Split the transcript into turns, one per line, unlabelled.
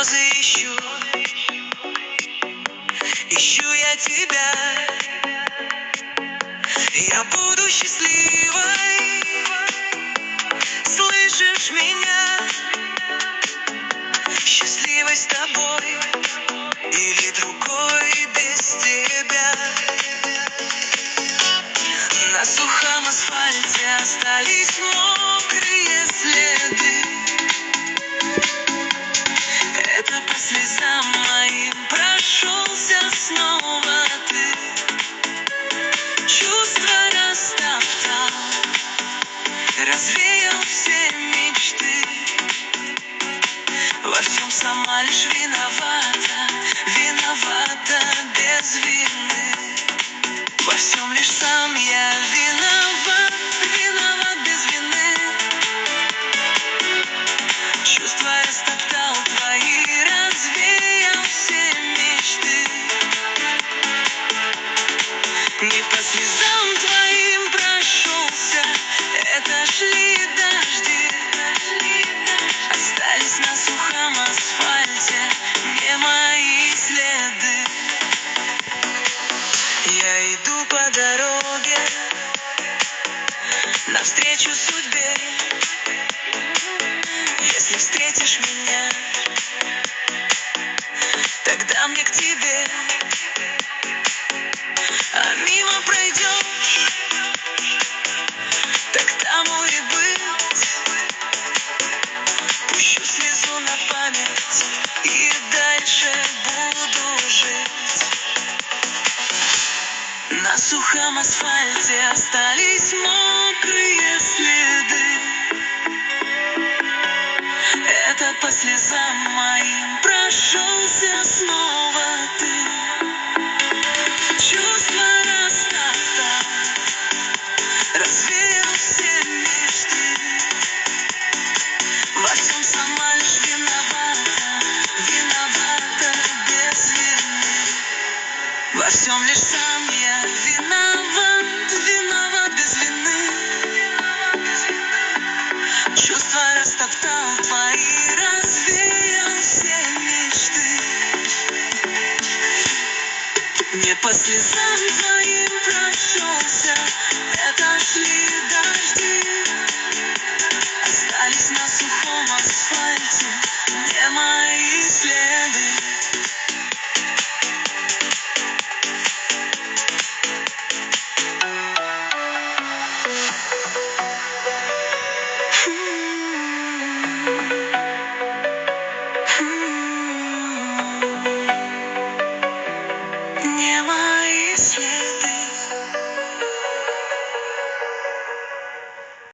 слезы ищу, ищу я тебя. Я буду счастливой, слышишь меня? Счастливой с тобой или другой без тебя. На сухом асфальте остались мокрые следы. Это по слезам моим прошелся снова ты. Чувства растоптал, развеял все мечты. Во всем сама лишь виновата, виновата без вины. Во всем лишь сам я виноват, виноват без вины. Чувства растоптал твои, развеял все мечты. Не по слезам твоим прошелся, это шли дожди. Остались на сухом асфальте не мои следы. Я иду по дороге навстречу судьбе. Если встретишь меня, тогда мне к тебе. А мимо пройдешь, так тому и быть. Пущу слезу на память и дальше буду жить. На сухом асфальте остались мокрые следы. Это по слезам моим прошелся снова ты. Чувства растоптал, развеял все мечты. Во всем сама лишь виновата, виновата без вины. Во всем лишь сам я виноват, виноват без вины. Чувства растоптал твои, развеял все мечты. Не по слезам твоим прошелся, это шли